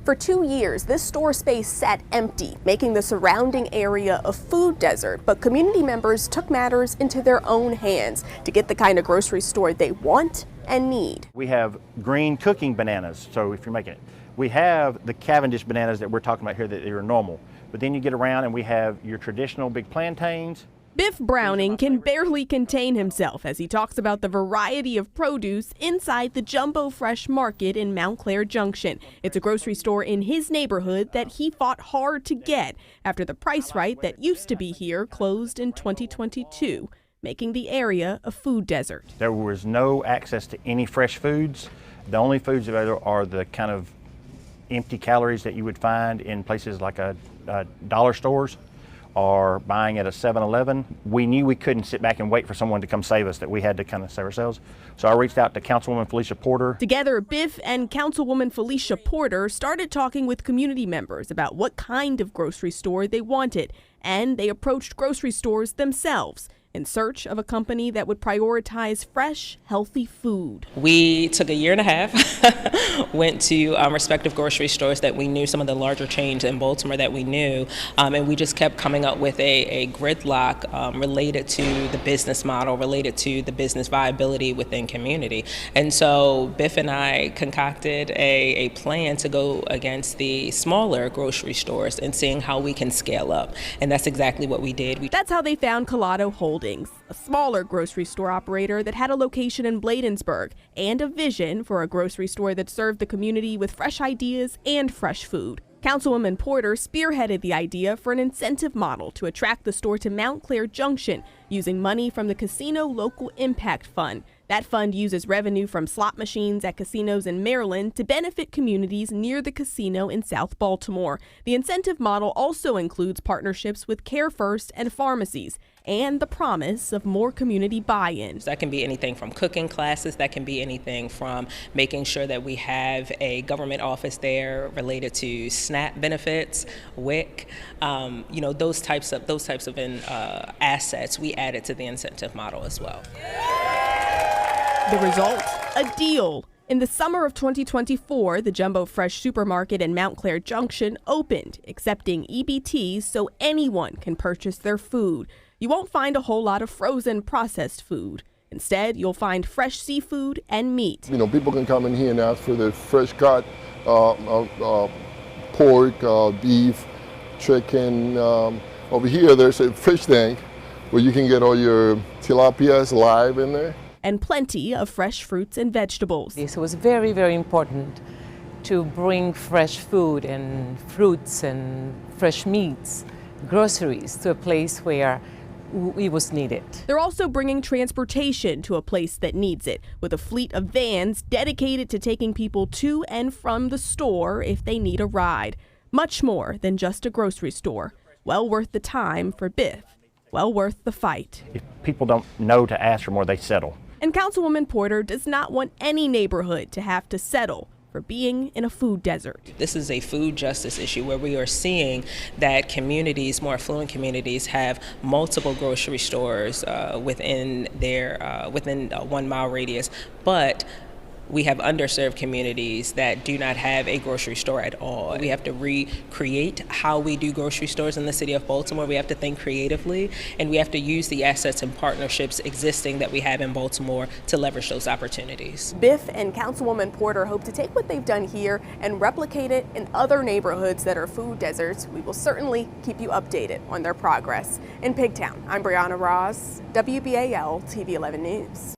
For 2 years, this store space sat empty, making the surrounding area a food desert. But community members took matters into their own hands to get the kind of grocery store they want and need. We have green cooking bananas, so if you're making it. We have the Cavendish bananas that we're talking about here that are normal. But then you get around and we have your traditional big plantains. Biff Browning can barely contain himself as he talks about the variety of produce inside the Jumbo Fresh Market in Montclair Junction. It's a grocery store in his neighborhood that he fought hard to get after the Price Right that used to be here closed in 2022, making the area a food desert. There was no access to any fresh foods. The only foods available are the kind of empty calories that you would find in places like a dollar stores or buying at a 7-Eleven. We knew we couldn't sit back and wait for someone to come save us, that we had to kind of save ourselves. So I reached out to Councilwoman Felicia Porter. Together, Biff and Councilwoman Felicia Porter started talking with community members about what kind of grocery store they wanted, and they approached grocery stores themselves in search of a company that would prioritize fresh, healthy food. We took a year and a half, went to respective grocery stores that we knew, some of the larger chains in Baltimore that we knew, and we just kept coming up with a gridlock related to the business model, related to the business viability within community. And so Biff and I concocted a plan to go against the smaller grocery stores and seeing how we can scale up. And that's exactly what we did. That's how they found Collado Holdings, a smaller grocery store operator that had a location in Bladensburg and a vision for a grocery store that served the community with fresh ideas and fresh food. Councilwoman Porter spearheaded the idea for an incentive model to attract the store to Montclair Junction using money from the Casino Local Impact Fund. That fund uses revenue from slot machines at casinos in Maryland to benefit communities near the casino in South Baltimore. The incentive model also includes partnerships with Care First and pharmacies and the promise of more community buy-in. That can be anything from cooking classes, that can be anything from making sure that we have a government office there related to SNAP benefits, WIC, those types of assets we added to the incentive model as well. The result? A deal. In the summer of 2024, the Jumbo Fresh supermarket in Montclair Junction opened, accepting EBTs so anyone can purchase their food. You won't find a whole lot of frozen processed food. Instead, you'll find fresh seafood and meat. People can come in here and ask for the fresh cut pork, beef, chicken. Over here, there's a fish tank where you can get all your tilapias live in there. And plenty of fresh fruits and vegetables. It was very, very important to bring fresh food and fruits and fresh meats, groceries to a place where it was needed. They're also bringing transportation to a place that needs it, with a fleet of vans dedicated to taking people to and from the store if they need a ride. Much more than just a grocery store. Well worth the time for Biff. Well worth the fight. If people don't know to ask for more, they settle. And Councilwoman Porter does not want any neighborhood to have to settle for being in a food desert. This is a food justice issue where we are seeing that communities, more affluent communities, have multiple grocery stores within their 1 mile radius, but we have underserved communities that do not have a grocery store at all. We have to recreate how we do grocery stores in the city of Baltimore. We have to think creatively, and we have to use the assets and partnerships existing that we have in Baltimore to leverage those opportunities. Biff and Councilwoman Porter hope to take what they've done here and replicate it in other neighborhoods that are food deserts. We will certainly keep you updated on their progress. In Pigtown, I'm Brianna Ross, WBAL TV 11 News.